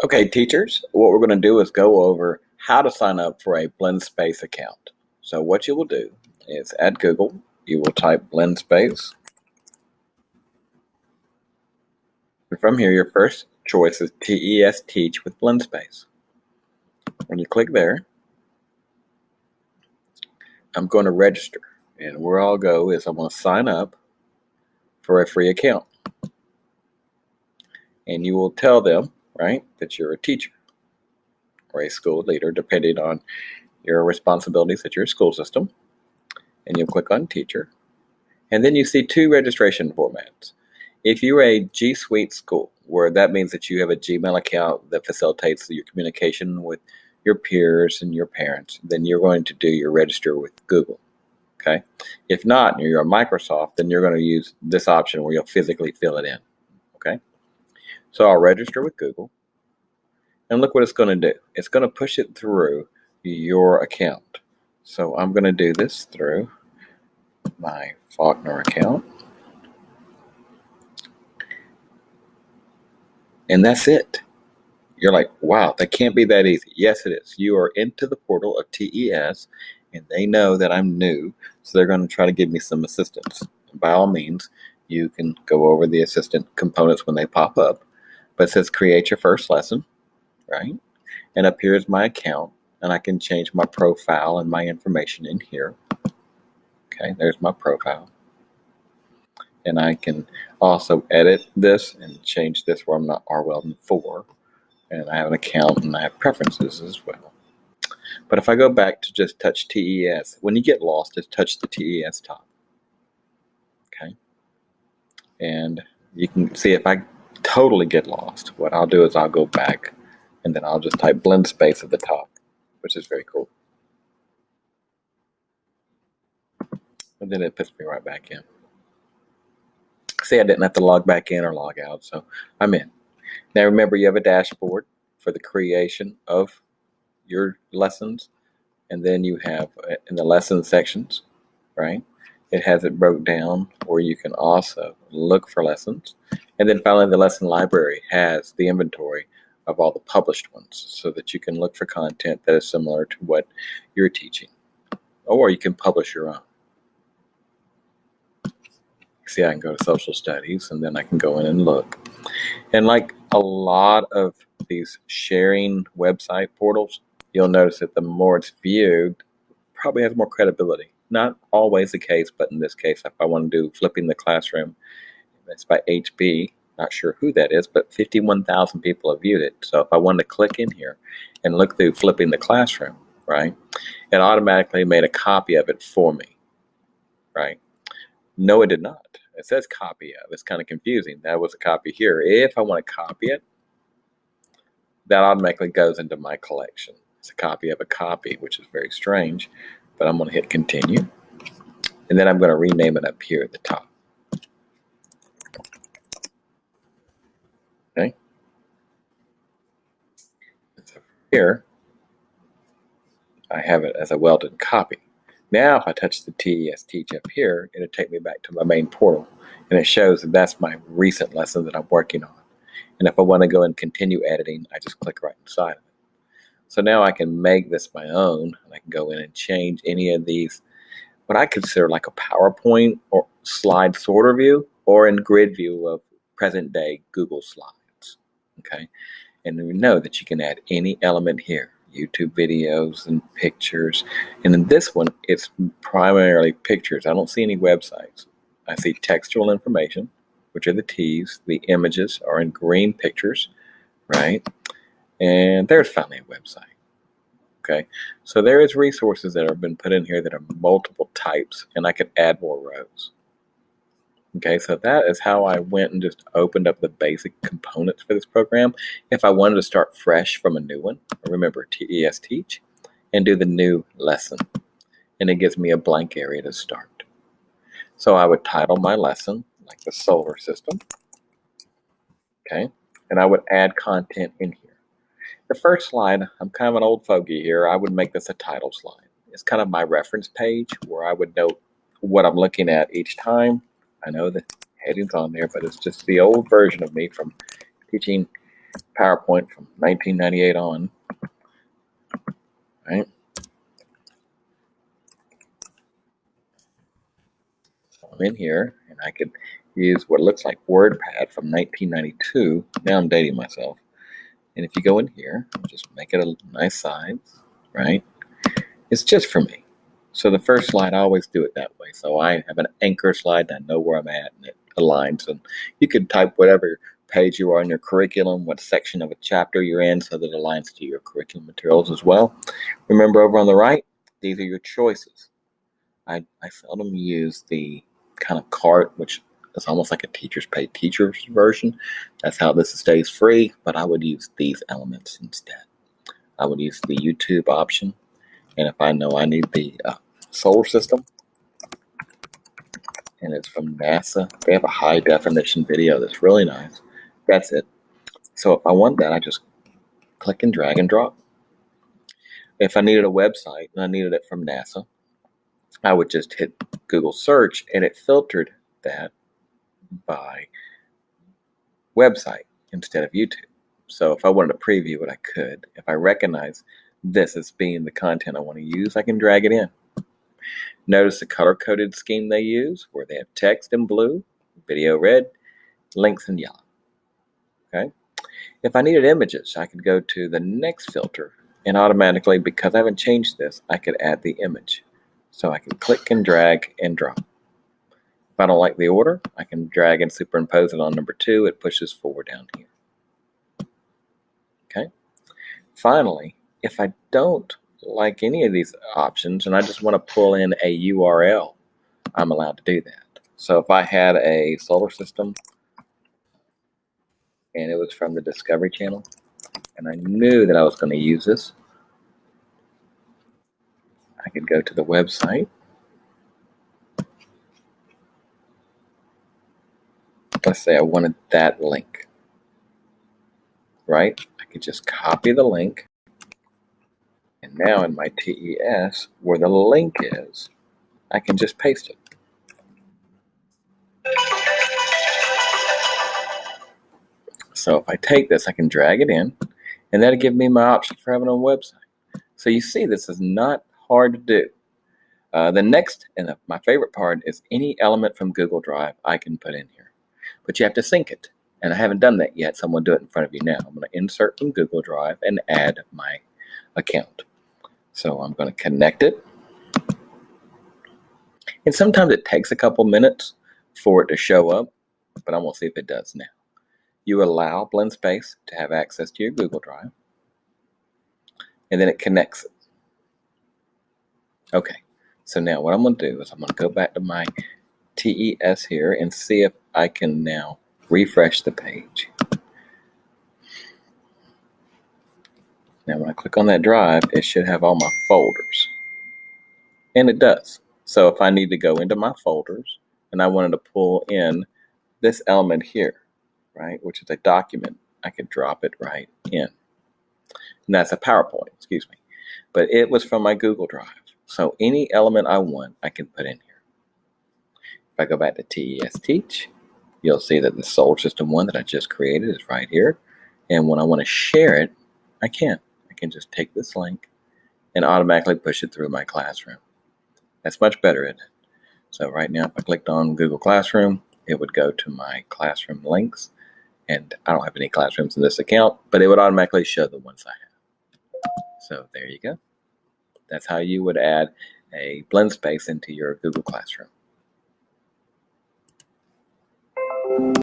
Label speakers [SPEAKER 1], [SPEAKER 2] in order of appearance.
[SPEAKER 1] Okay, teachers, what we're going to do is go over how to sign up for a BlendSpace account. So what you will do is at Google, you will type BlendSpace. And from here, your first choice is TES Teach with BlendSpace. When you click there, I'm going to register. And where I'll go is I'm going to sign up for a free account. And you will tell them, right, that you're a teacher or a school leader, depending on your responsibilities at your school system. And you'll click on teacher. And then you see two registration formats. If you're a G Suite school, where that means that you have a Gmail account that facilitates your communication with your peers and your parents, then you're going to do your register with Google. Okay. If not, and you're a Microsoft, then you're going to use this option where you'll physically fill it in. Okay. So I'll register with Google. And look what it's going to do. It's going to push it through your account. So I'm going to do this through my Faulkner account. And that's it. You're like, wow, that can't be that easy. Yes, it is. You are into the portal of TES, and they know that I'm new, so they're going to try to give me some assistance. By all means, you can go over the assistant components when they pop up. But it says create your first lesson, right? And up here is my account, and I can change my profile and my information in here. Okay, there's my profile. And I can also edit this and change this where I'm not RWeldon 4. And I have an account and I have preferences as well. But if I go back to just touch TES, when you get lost, just touch the TES top. Okay. And you can see if I totally get lost, what I'll do is I'll go back and then I'll just type BlendSpace at the top, which is very cool. And then it puts me right back in. See, I didn't have to log back in or log out, so I'm in. Now remember, you have a dashboard for the creation of your lessons, and then you have in the lesson sections, right? It has it broke down where you can also look for lessons. And then finally, the lesson library has the inventory of all the published ones so that you can look for content that is similar to what you're teaching, or you can publish your own. See, I can go to social studies and then I can go in and look. And like a lot of these sharing website portals, you'll notice that the more it's viewed, probably has more credibility. Not always the case, but in this case, if I want to do flipping the classroom, that's by HB. Not sure who that is, but 51,000 people have viewed it. So if I wanted to click in here and look through flipping the classroom, right, it automatically made a copy of it for me, right? No, it did not. It says copy of. It's kind of confusing. That was a copy here. If I want to copy it, that automatically goes into my collection. It's a copy of a copy, which is very strange, but I'm going to hit continue. And then I'm going to rename it up here at the top. Okay. So here, I have it as a welded copy. Now, if I touch the TES Teach up here, it'll take me back to my main portal, and it shows that that's my recent lesson that I'm working on. And if I want to go and continue editing, I just click right inside of it. So now I can make this my own, and I can go in and change any of these, what I consider like a PowerPoint or slide sorter view, or in grid view of present day Google Slides. Okay, and we know that you can add any element here. YouTube videos and pictures. And in this one, it's primarily pictures. I don't see any websites. I see textual information, which are the T's. The images are in green pictures, right? And there's finally a website. Okay, so there is resources that have been put in here that are multiple types, and I could add more rows. Okay, so that is how I went and just opened up the basic components for this program. If I wanted to start fresh from a new one, remember TES Teach, and do the new lesson. And it gives me a blank area to start. So I would title my lesson, like the solar system. Okay, and I would add content in here. The first slide, I'm kind of an old fogey here, I would make this a title slide. It's kind of my reference page where I would note what I'm looking at each time. I know the heading's on there, but it's just the old version of me from teaching PowerPoint from 1998 on, right? So I'm in here, and I could use what looks like WordPad from 1992. Now I'm dating myself. And if you go in here, just make it a nice size, right? It's just for me. So the first slide, I always do it that way. So I have an anchor slide, and I know where I'm at, and it aligns. And you can type whatever page you are in your curriculum, what section of a chapter you're in, so that it aligns to your curriculum materials as well. Remember, over on the right, these are your choices. I seldom use the kind of cart, which is almost like a teacher's paid teachers version. That's how this stays free, but I would use these elements instead. I would use the YouTube option, and if I know I need the solar system, and it's from NASA, they have a high definition video that's really nice. That's it. So if I want that, I just click and drag and drop. If I needed a website and I needed it from NASA, I would just hit Google search, and it filtered that by website instead of YouTube. So if I wanted to preview it, I could. If I recognize this as being the content I want to use, I can drag it in. Notice the color-coded scheme they use, where they have text in blue, video red, links in yellow. Okay. If I needed images, I could go to the next filter, and automatically, because I haven't changed this, I could add the image. So I can click and drag and drop. If I don't like the order, I can drag and superimpose it on number 2. It pushes forward down here. Okay. Finally, if I don't like any of these options and I just want to pull in a URL, I'm allowed to do that. So if I had a solar system and it was from the Discovery Channel and I knew that I was going to use this, I could go to the website. Let's say I wanted that link, right? I could just copy the link, and now in my TES, where the link is, I can just paste it. So if I take this, I can drag it in, and that'll give me my option for having a website. So you see, this is not hard to do. The next, and my favorite part, is any element from Google Drive I can put in here. But you have to sync it, and I haven't done that yet, so I'm going to do it in front of you now. I'm going to insert from Google Drive and add my account. So I'm going to connect it. And sometimes it takes a couple minutes for it to show up, but I'm going to see if it does now. You allow BlendSpace to have access to your Google Drive, and then it connects it. Okay, so now what I'm going to do is I'm going to go back to my TES here and see if I can now refresh the page. Now when I click on that drive, it should have all my folders. And it does. So if I need to go into my folders and I wanted to pull in this element here, right, which is a document, I could drop it right in. And that's a PowerPoint, excuse me. But it was from my Google Drive. So any element I want, I can put in here. If I go back to TES Teach, you'll see that the solar system one that I just created is right here. And when I want to share it, I can. I can just take this link and automatically push it through my classroom. That's much better, isn't it? So right now, if I clicked on Google Classroom, it would go to my classroom links. And I don't have any classrooms in this account, but it would automatically show the ones I have. So there you go. That's how you would add a BlendSpace into your Google Classroom.